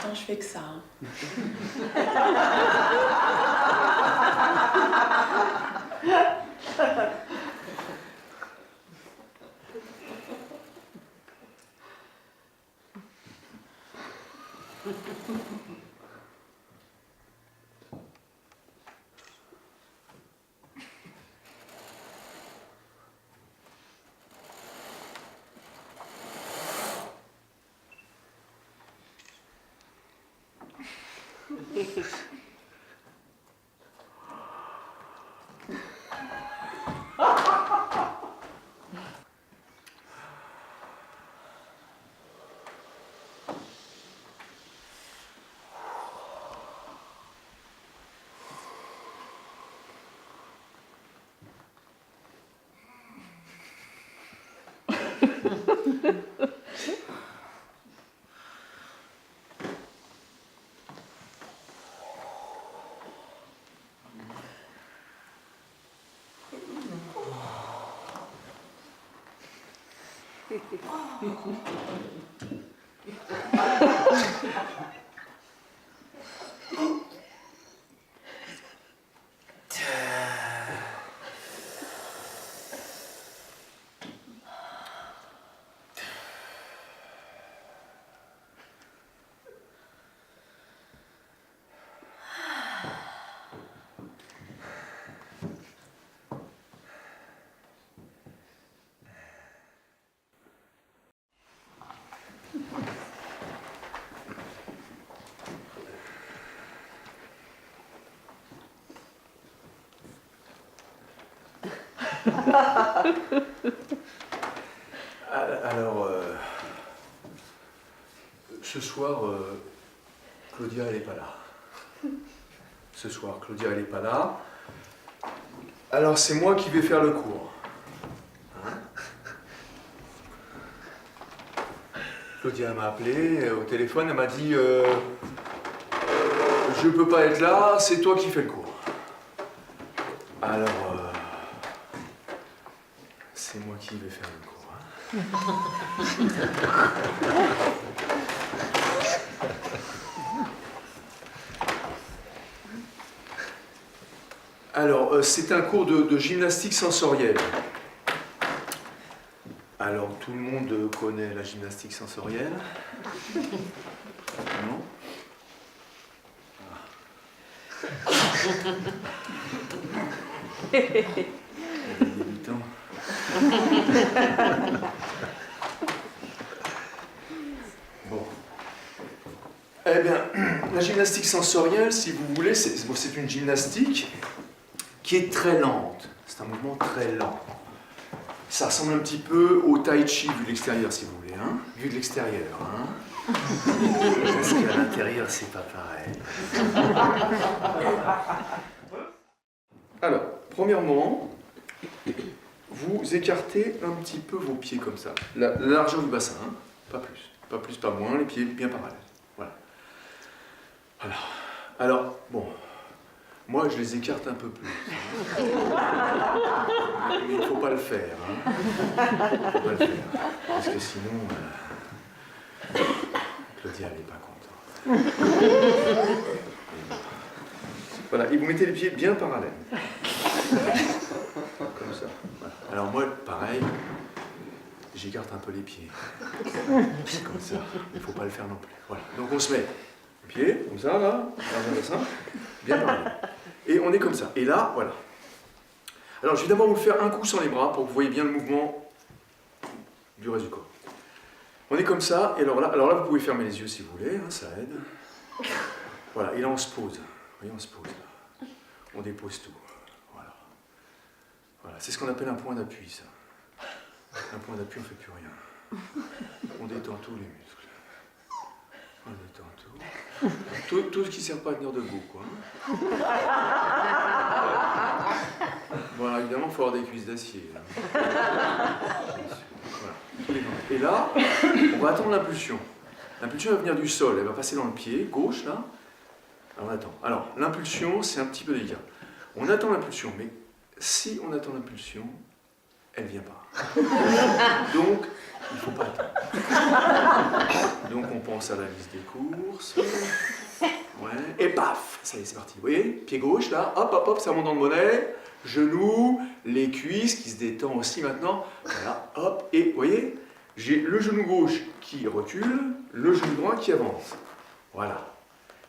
Pourtant, je fais que ça. Hein. Alors, ce soir, Claudia, elle n'est pas là. Ce soir, Claudia, elle n'est pas là. Alors, c'est moi qui vais faire le cours. Hein? Claudia m'a appelé au téléphone, elle m'a dit je peux pas être là, c'est toi qui fais le cours. Alors, c'est moi qui vais faire le cours. Hein? Alors, c'est un cours de gymnastique sensorielle. Alors, tout le monde connaît la gymnastique sensorielle? Non? Il y a des débutants. Bon. Eh bien, la gymnastique sensorielle, si vous voulez, c'est une gymnastique qui est très lente. C'est un mouvement très lent. Ça ressemble un petit peu au tai chi vu de l'extérieur, si vous voulez. Hein? Vu de l'extérieur. Hein? Parce qu'à l'intérieur, c'est pas pareil. Alors, premièrement, vous écartez un petit peu vos pieds comme ça. La largeur du bassin, hein? Pas plus. Pas plus, pas moins, les pieds bien parallèles. Voilà. Alors, bon, moi je les écarte un peu plus. Mais il ne faut pas le faire. Hein? Il ne faut pas le faire. Parce que sinon, Claudia, elle n'est pas contente. Voilà, et vous mettez les pieds bien parallèles. Comme ça. Voilà. Alors moi, pareil, j'écarte un peu les pieds. Comme ça. Il ne faut pas le faire non plus. Voilà. Donc on se met les pieds, comme ça, là, dans un bassin, bien parallèle. Et on est comme ça. Et là, voilà. Alors je vais d'abord vous faire un coup sans les bras pour que vous voyez bien le mouvement du reste du corps. On est comme ça, et alors là vous pouvez fermer les yeux si vous voulez, hein, ça aide. Voilà, et là on se pose. Vous voyez, on se pose là. On dépose tout. Voilà. Voilà, c'est ce qu'on appelle un point d'appui, ça. Un point d'appui, on ne fait plus rien. On détend tous les muscles. On détend tout. Tout ce qui ne sert pas à tenir debout, quoi. Voilà, évidemment, il faut avoir des cuisses d'acier. Voilà. Et là, on va attendre l'impulsion. L'impulsion va venir du sol, elle va passer dans le pied gauche, là. Alors on attend. Alors, l'impulsion, c'est un petit peu délicat. On attend l'impulsion, mais si on attend l'impulsion, elle ne vient pas. Donc, il ne faut pas attendre. Donc on pense à la liste des courses. Ouais. Et paf, ça y est, c'est parti. Vous voyez, pied gauche, là, hop, hop, hop, ça monte dans le bonnet. Genoux, les cuisses qui se détendent aussi maintenant. Voilà, hop, et vous voyez, j'ai le genou gauche qui recule, le genou droit qui avance. Voilà.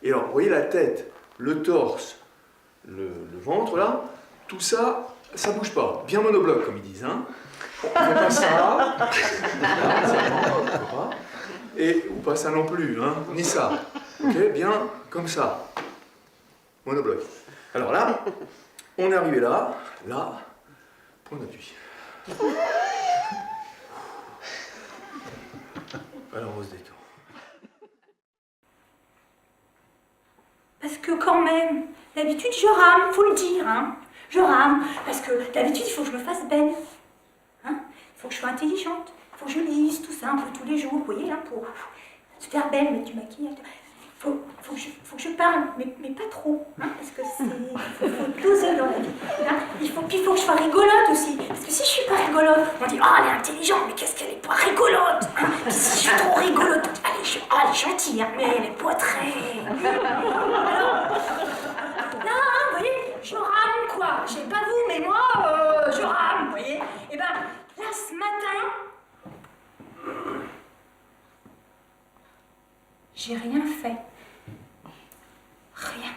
Et alors, vous voyez la tête, le torse, le ventre, là, tout ça, ça bouge pas. Bien monobloc, comme ils disent, hein. On ne fait pas ça. Et ou pas ça non plus, hein, ni ça. Ok, bien comme ça. Monobloc. Alors là, on est arrivé là, point d'appui. Alors on se détend. Parce que quand même, d'habitude je rame, faut le dire, hein. Je rame, parce que d'habitude il faut que je me fasse belle. Hein, il faut que je sois intelligente, il faut que je lise tout ça un peu tous les jours, vous voyez, hein, pour se faire belle, mettre du maquillage. Faut que je parle, mais pas trop, hein, parce que c'est faut doser dans la vie. Hein. Puis il faut que je sois rigolote aussi, parce que si je suis pas rigolote, on dit « Oh, elle est intelligente, mais qu'est-ce qu'elle est pas rigolote hein. !» Puis si je suis trop rigolote, elle est gentille, hein, mais elle est pas très... Alors, là, hein, vous voyez, je rame, quoi. Je sais pas vous, mais moi, je rame, vous voyez. Et ben, là, ce matin... J'ai rien fait. Rien.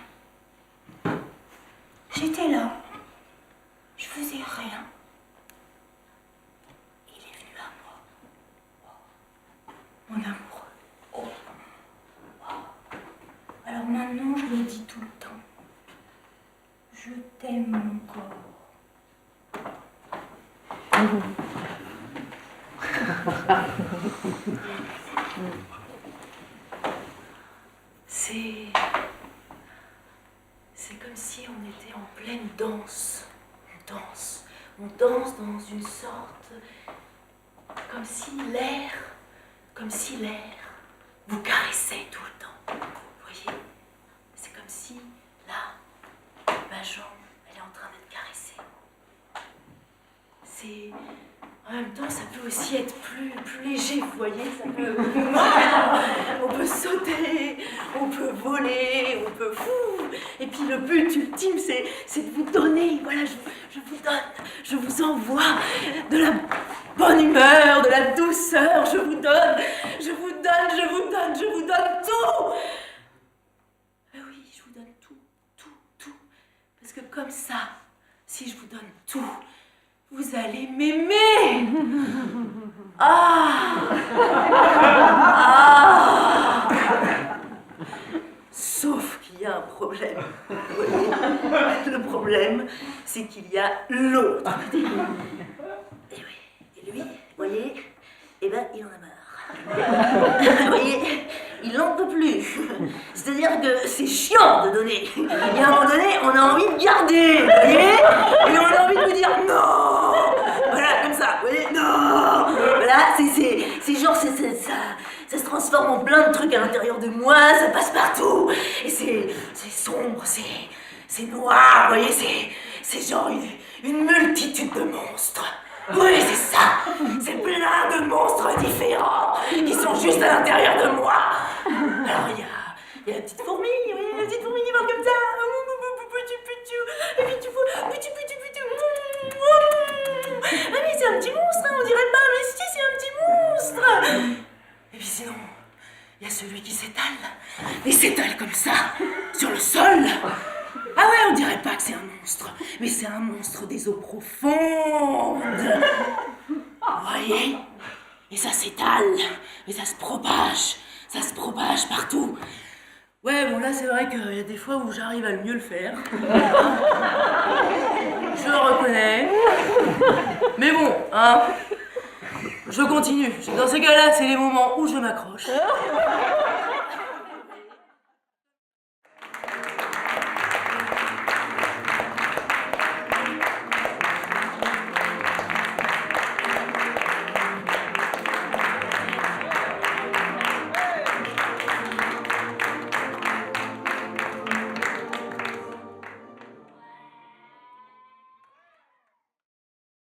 J'étais là. Je faisais rien. Il est venu à moi. Mon amoureux. Oh. Alors maintenant, je le dis tout le temps. Je t'aime encore. C'est comme si on était en pleine danse. On danse dans une sorte... Comme si l'air vous caressait tout le temps. Vous voyez? C'est comme si, là, ma jambe, elle est en train d'être caressée. C'est... En même temps, ça peut aussi être plus léger, vous voyez, ça peut... On peut sauter, on peut voler, on peut... Et puis le but ultime, c'est de vous donner, voilà, je vous donne, je vous envoie de la bonne humeur, de la douceur, je vous donne tout. Oui, je vous donne tout. Parce que comme ça, si je vous donne tout, vous allez m'aimer. Sauf qu'il y a un problème. Le problème, c'est qu'il y a l'autre. Et oui, et lui, vous voyez, eh ben, il en a marre. Vous voyez, il n'en peut plus. C'est-à-dire que c'est chiant de donner. Et à un moment donné, on a envie de garder, vous voyez, et on a envie de lui dire non. Voilà, comme ça, vous voyez, non. Voilà, c'est genre, ça se transforme en plein de trucs à l'intérieur de moi, ça passe partout. Et c'est sombre, c'est noir, vous voyez, c'est genre une multitude de monstres. Oui, c'est ça. C'est plein de monstres différents qui sont juste à l'intérieur de moi. Alors, il y a la petite fourmi, oui, la petite fourmi qui va comme ça. Et puis tu vois, ah, mais c'est un petit monstre, hein, on dirait pas, mais si, c'est un petit monstre. Et puis sinon, il y a celui qui s'étale. Il s'étale comme ça, sur le sol. Ah ouais, on dirait pas que c'est un monstre, mais c'est un monstre des eaux profondes. Vous voyez? Et ça s'étale, et ça se propage partout. Ouais, bon là c'est vrai qu'il y a des fois où j'arrive à mieux le faire. Je le reconnais. Mais bon, hein, je continue. Dans ces cas-là, c'est les moments où je m'accroche.